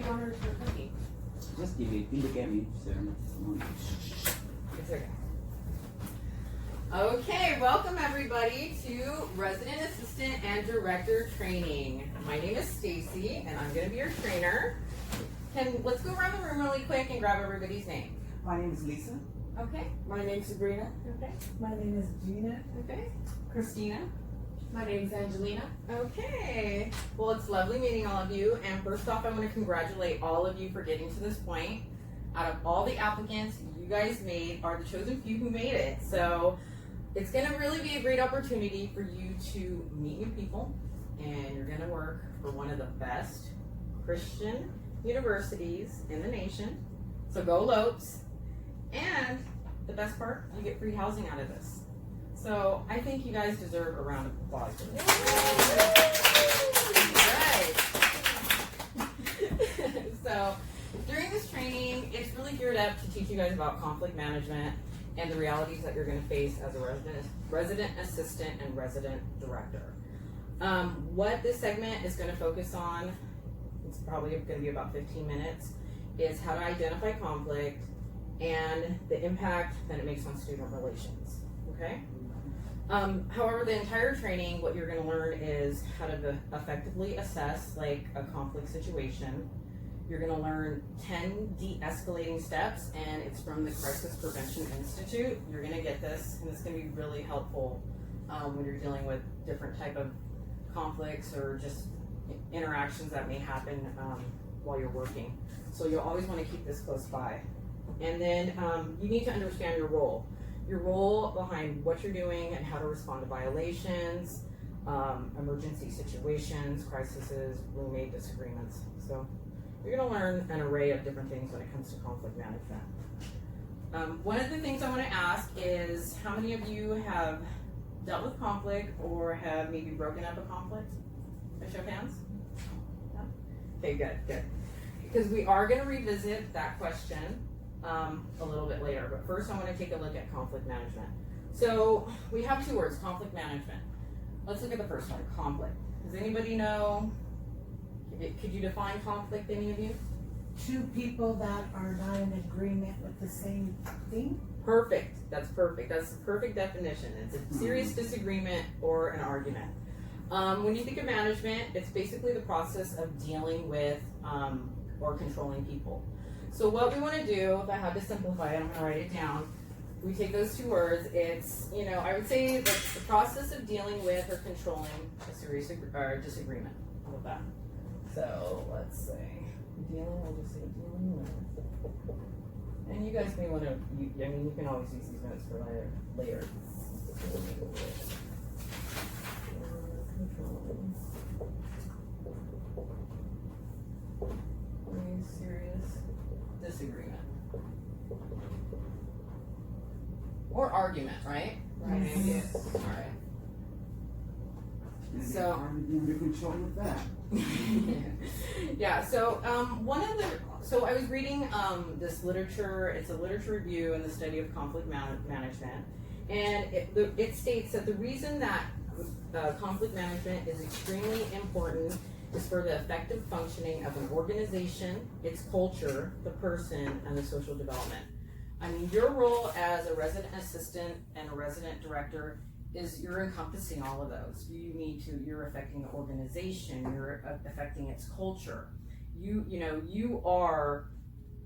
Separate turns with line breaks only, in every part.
the honors for cooking.
Just give it. You look at me, sir.
It's okay. Okay, welcome everybody to Resident Assistant and Director Training. My name is Stacy, and I'm going to be your trainer. Let's go around the room really quick and grab everybody's name.
My name is Lisa.
Okay.
My name's Sabrina.
Okay.
My name is Gina.
Okay. Christina.
My name's Angelina.
Okay. Well, it's lovely meeting all of you. And first off, I want to congratulate all of you for getting to this point. Out of all the applicants you guys are the chosen few who made it. So it's going to really be a great opportunity for you to meet new people. And you're going to work for one of the best Christian universities in the nation. So go Lopes. And the best part, you get free housing out of this. So I think you guys deserve a round of applause for this. Right. So during this training, it's really geared up to teach you guys about conflict management and the realities that you're going to face as a resident assistant and resident director. What this segment is going to focus on, it's probably going to be about 15 minutes, is how to identify conflict and the impact that it makes on student relations. Okay? However, the entire training, what you're going to learn is how to effectively assess like a conflict situation. You're going to learn 10 de-escalating steps, and it's from the Crisis Prevention Institute. You're going to get this, and it's going to be really helpful when you're dealing with different type of conflicts or just interactions that may happen while you're working. So you'll always want to keep this close by. And then you need to understand your role behind what you're doing and how to respond to violations, emergency situations, crises, roommate disagreements. So you're going to learn an array of different things when it comes to conflict management. One of the things I want to ask is how many of you have dealt with conflict or have maybe broken up a conflict? A show of hands? No? Okay, good. Because we are going to revisit that question a little bit later, but first I want to take a look at conflict management. So we have two words, conflict management. Let's look at the first one, conflict. Does anybody know, could you define conflict, any of you?
Two people that are not in agreement with the same thing.
Perfect, that's perfect. That's the perfect definition. It's a serious disagreement or an argument. When you think of management, it's basically the process of dealing with or controlling people. So what we want to do, if I had to simplify it, I'm going to write it down. We take those two words. It's, I would say the process of dealing with or controlling a serious disagreement. How about that? So let's say we'll just say dealing with. And you guys may want to, you can always use these notes for later. A serious disagreement or argument, right?
Right.
Yes. All right. So
under control with that.
yeah. So so I was reading this literature. It's a literature review in the study of conflict management, and it states that the reason that conflict management is extremely important is for the effective functioning of an organization, its culture, the person, and the social development. I mean, your role as a resident assistant and a resident director is you're encompassing all of those. You're affecting the organization, you're affecting its culture. You are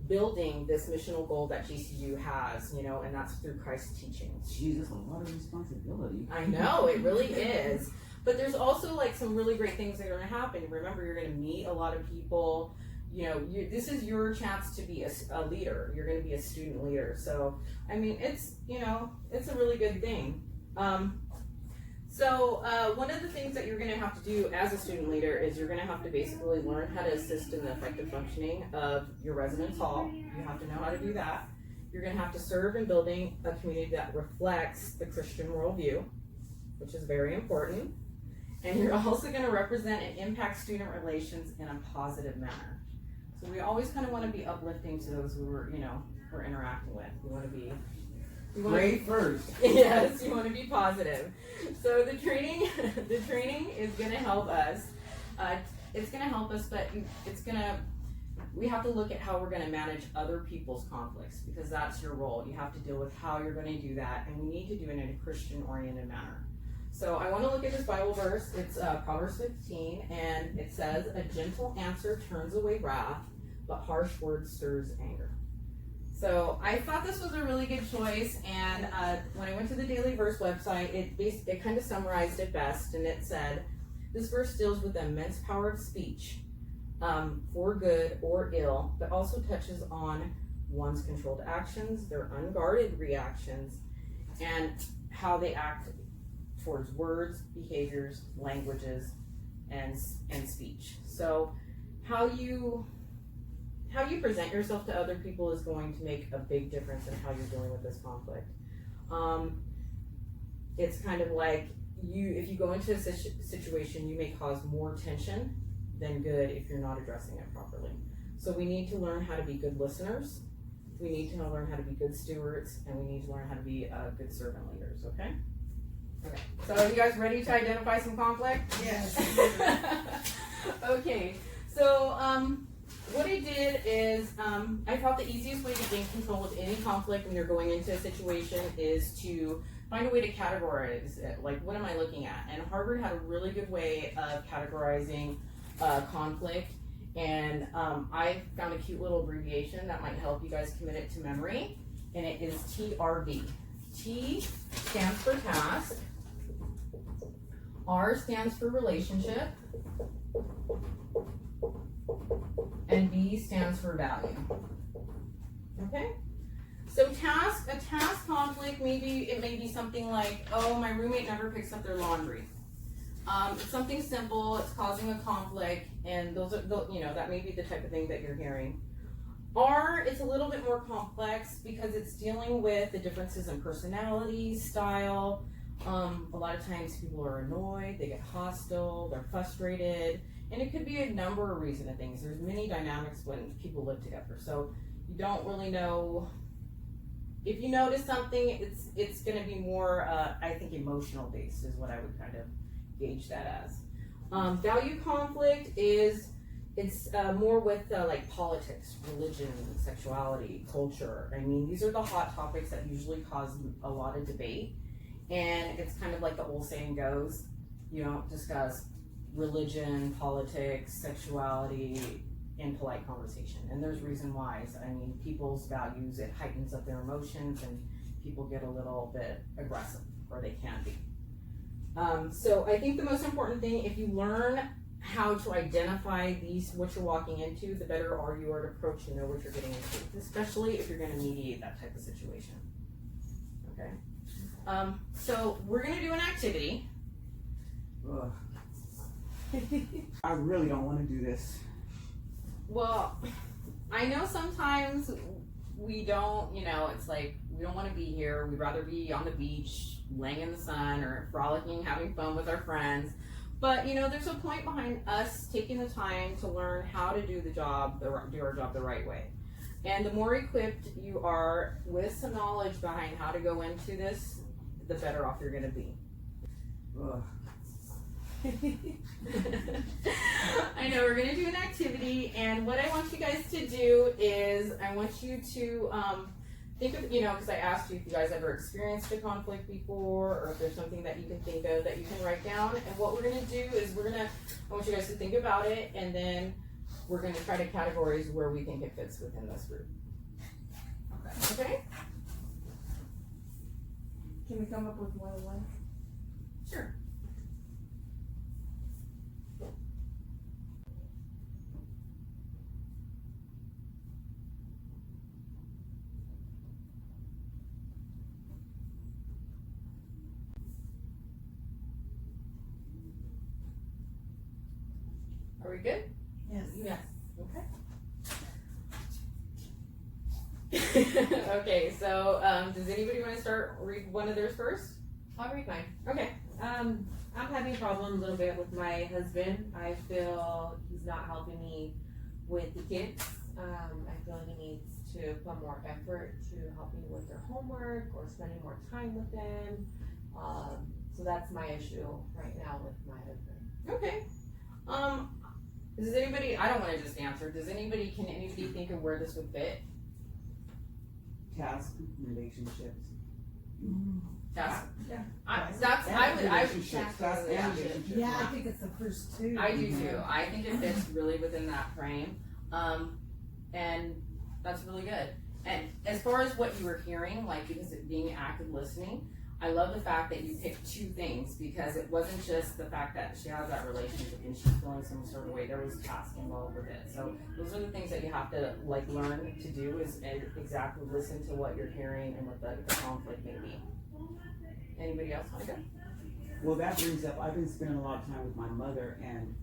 building this missional goal that GCU has, and that's through Christ's teachings.
Jesus, a lot of responsibility.
I know, it really is. But there's also like some really great things that are going to happen. Remember, you're going to meet a lot of people. This is your chance to be a leader. You're going to be a student leader. So, I mean, it's a really good thing. So one of the things that you're going to have to do as a student leader is you're going to have to basically learn how to assist in the effective functioning of your residence hall. You have to know how to do that. You're going to have to serve in building a community that reflects the Christian worldview, which is very important. And you're also going to represent and impact student relations in a positive manner. So we always kind of want to be uplifting to those who we're interacting with. We want to be
Great first.
Yes, you want to be positive. So the training is going to help us. It's going to help us, but it's going to we have to look at how we're gonna manage other people's conflicts, because that's your role. You have to deal with how you're gonna do that, and we need to do it in a Christian-oriented manner. So I wanna look at this Bible verse. It's Proverbs 15, and it says, "A gentle answer turns away wrath, but harsh words stirs anger." So I thought this was a really good choice, and when I went to the Daily Verse website, it kind of summarized it best, and it said, this verse deals with the immense power of speech, for good or ill, but also touches on one's controlled actions, their unguarded reactions, and how they act towards words, behaviors, languages, and speech. So how you present yourself to other people is going to make a big difference in how you're dealing with this conflict. It's kind of like if you go into a situation, you may cause more tension than good if you're not addressing it properly. So we need to learn how to be good listeners, we need to learn how to be good stewards, and we need to learn how to be good servant leaders, okay? Okay, so are you guys ready to identify some conflict?
Yes.
Okay, so what I did is I thought the easiest way to gain control of any conflict when you're going into a situation is to find a way to categorize it. Like, what am I looking at? And Harvard had a really good way of categorizing conflict, and I found a cute little abbreviation that might help you guys commit it to memory, and it is TRV. T stands for task, R stands for relationship, and V stands for value. Okay? So a task conflict, it may be something like, oh, my roommate never picks up their laundry. It's something simple, it's causing a conflict, and those are, that may be the type of thing that you're hearing. R, it's a little bit more complex because it's dealing with the differences in personality, style. A lot of times people are annoyed, they get hostile, they're frustrated, and it could be a number of reasons and things. There's many dynamics when people live together, so you don't really know. If you notice something, it's going to be more, I think, emotional based is what I would kind of gauge that as. Value conflict it's more with like politics, religion, sexuality, culture. I mean, these are the hot topics that usually cause a lot of debate. And it's kind of like the old saying goes, you don't discuss religion, politics, sexuality in polite conversation. And there's reason why. I mean, people's values, it heightens up their emotions, and people get a little bit aggressive, or they can be. So I think the most important thing, if you learn how to identify what you're walking into, the better you are to approach and know what you're getting into, especially if you're going to mediate that type of situation. Okay? So we're going to do an activity.
Ugh. I really don't want to do this.
Well, I know sometimes we don't, it's like we don't want to be here. We'd rather be on the beach, laying in the sun, or frolicking, having fun with our friends. But, there's a point behind us taking the time to learn how to do our job the right way. And the more equipped you are with some knowledge behind how to go into this, the better off you're going to be.
Ugh.
I know, we're going to do an activity, and what I want you guys to do is I want you to think of, because I asked you if you guys ever experienced a conflict before, or if there's something that you can think of that you can write down. And what we're going to do is I want you guys to think about it, and then we're going to try to categorize where we think it fits within this group. Okay?
Can we come up with more than one?
Sure. Are we good?
Yes.
Yes. Okay. Okay, so does anybody want to read one of theirs first?
I'll read mine.
Okay.
I'm having a problem a little bit with my husband. I feel he's not helping me with the kids. I feel he needs to put more effort to help me with their homework or spending more time with them. So that's my issue right now with my husband.
Okay. Does anybody, I don't wanna just answer, can anybody think of where this would fit?
Task, relationships.
Task?
Yeah.
I would,
Relationships, task and
yeah.
relationships.
Yeah, I think it's the first two.
I do too. I think it fits really within that frame. And that's really good. And as far as what you were hearing, like because it being active listening, I love the fact that you picked two things because it wasn't just the fact that she has that relationship and she's feeling some sort of way. There was task involved with it. So those are the things that you have to like learn to do is exactly listen to what you're hearing and what the conflict may be. Anybody else want to go?
Well, that brings up, I've been spending a lot of time with my mother, and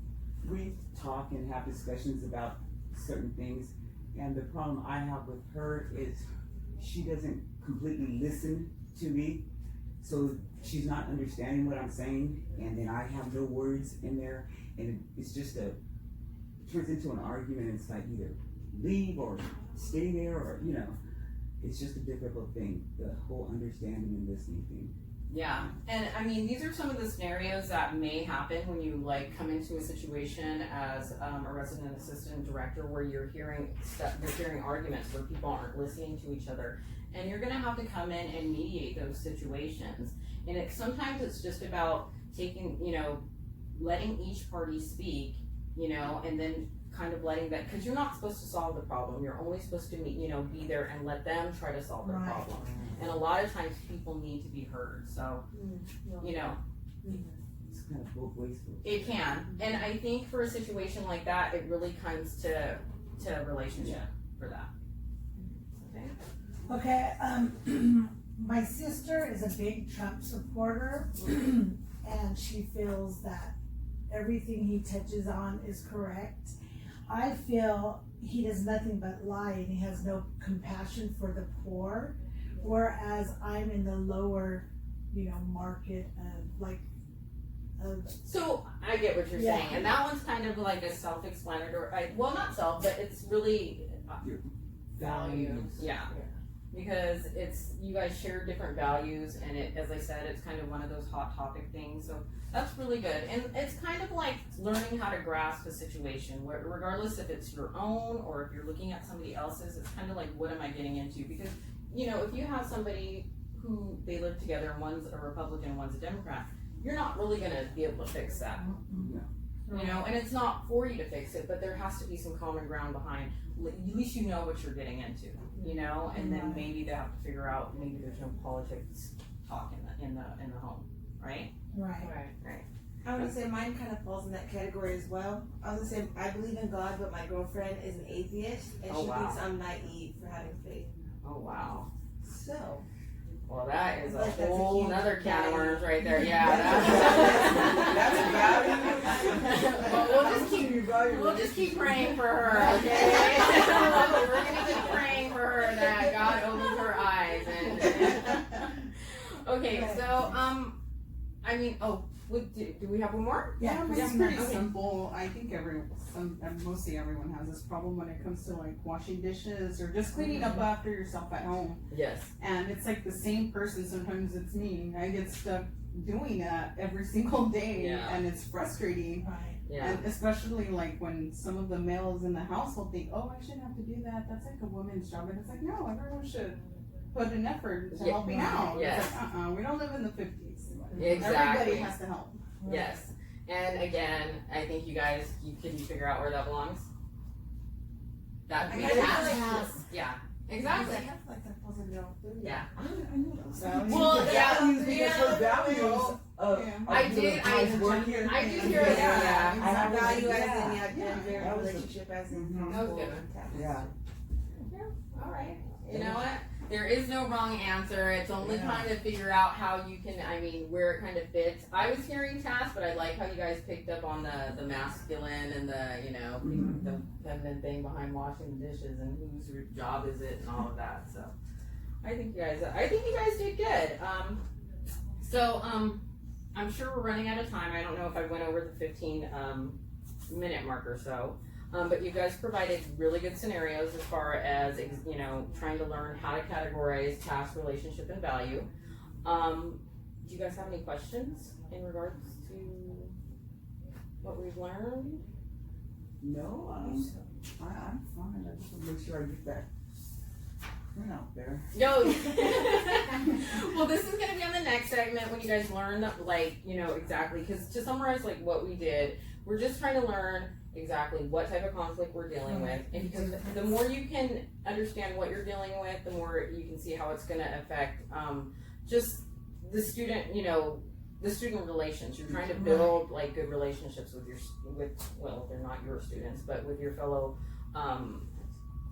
we talk and have discussions about certain things. And the problem I have with her is she doesn't completely listen to me. So she's not understanding what I'm saying, and then I have no words in there, and it's just it turns into an argument, and it's like either leave or stay there, or, you know, it's just a difficult thing, the whole understanding and listening thing.
Yeah, and I mean, these are some of the scenarios that may happen when you like come into a situation as a resident assistant director where you're hearing arguments where people aren't listening to each other, and you're gonna have to come in and mediate those situations. And sometimes it's just about taking, letting each party speak, and then kind of letting that, because you're not supposed to solve the problem. You're only supposed to be there and let them try to solve their
Right.
problem. And a lot of times people need to be heard. So,
It's kind of both ways.
it can. And I think for a situation like that, it really comes to a relationship for that. Okay.
Okay, my sister is a big Trump supporter, and she feels that everything he touches on is correct. I feel he does nothing but lie, and he has no compassion for the poor, whereas I'm in the lower, market of
So I get what you're
Yeah.
saying, and that one's kind of like a self-explanatory. Well, not self, but it's really values. Yeah, because you guys share different values, and as I said, it's kind of one of those hot topic things. So that's really good, and it's kind of like learning how to grasp a situation, regardless if it's your own or if you're looking at somebody else's. It's kind of like, what am I getting into? Because if you have somebody who they live together, and one's a Republican and one's a Democrat, you're not really gonna be able to fix that. And it's not for you to fix it, but there has to be some common ground behind. At least you know what you're getting into, and then maybe they have to figure out maybe there's no politics talk in the home, right?
right.
I would say mine kind of falls in that category as well. I was gonna say I believe in God, but my girlfriend is an atheist, and
Oh,
she
wow.
thinks I'm naive for having faith.
Oh wow.
So
Well, that is a
Like, that's a
whole
huge
nother can of
value.
worms right there. Yeah.
That's a value.
Well, we'll just keep praying for her, okay? We're gonna keep praying for her that God opens her eyes. Okay, so do we have one more?
Yeah,
It's pretty
Okay.
simple. I think mostly everyone has this problem when it comes to like washing dishes or just cleaning up after yourself at home.
Yes.
And it's like the same person. Sometimes it's me. I get stuck doing that every single day,
Yeah.
and it's frustrating.
Right.
Yeah.
And especially like when some of the males in the household think, "Oh, I shouldn't have to do that. That's like a woman's job." And it's like, no, everyone should put an effort to
Yeah.
helping out.
Yes.
It's like, we don't live in the 50s.
Exactly.
Everybody has to help.
Yes. And again, I think you guys, can you figure out where that belongs? That
I
we
kinda
have.
feel like
Yeah. Exactly.
I feel like that falls in your own.
Yeah.
Values.
Well, yeah.
Values, because her values of
Yeah.
I did- I
work here.
I do hear
Yeah.
it. Yeah.
I have
Value as in
yeah.
gender,
That was a-
relationship as in
Mhm.
That was a good one.
Yeah.
All right. You know what? There is no wrong answer. It's only
Yeah.
kind of figure out how you can, where it kind of fits. I was hearing task, but I like how you guys picked up on the masculine and the feminine thing behind washing the dishes and whose job is it and all of that. So I think you guys did good. I'm sure we're running out of time. I don't know if I went over the 15 minute mark or so. But you guys provided really good scenarios as far as, trying to learn how to categorize task, relationship, and value. Do you guys have any questions in regards to what we've learned?
No, I'm fine. I just want to make sure I get that print out there.
No. Well, this is gonna be on the next segment when you guys learn, like, you know, exactly, because to summarize, like, what we did, we're just trying to learn exactly what type of conflict we're dealing with, and because the more you can understand what you're dealing with, the more you can see how it's gonna affect, just the student, you know, the student relations. You're trying to build, like, good relationships with well, they're not your students, but with your fellow,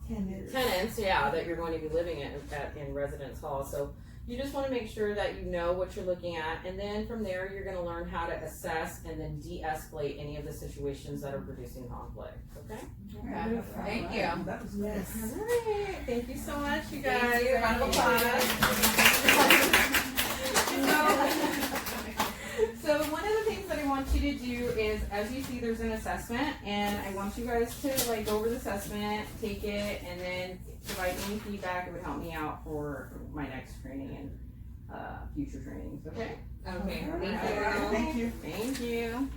tenants, yeah, that you're going to be living in residence hall. So you just want to make sure that you know what you're looking at, and then from there you're going to learn how to assess and then de-escalate any of the situations that are producing conflict. Okay?
Thank you.
That was
Yes.
All right. Thank you so much, you guys.
Thank you.
Round of applause. So one of the things that I want you to do is, as you see, there's an assessment, and I want you guys to, like, go over the assessment, take it, and then provide any feedback. It would help me out for my next training and future trainings. Okay?
Okay,
All
thank
right.
you.
Thank you.
Thank you.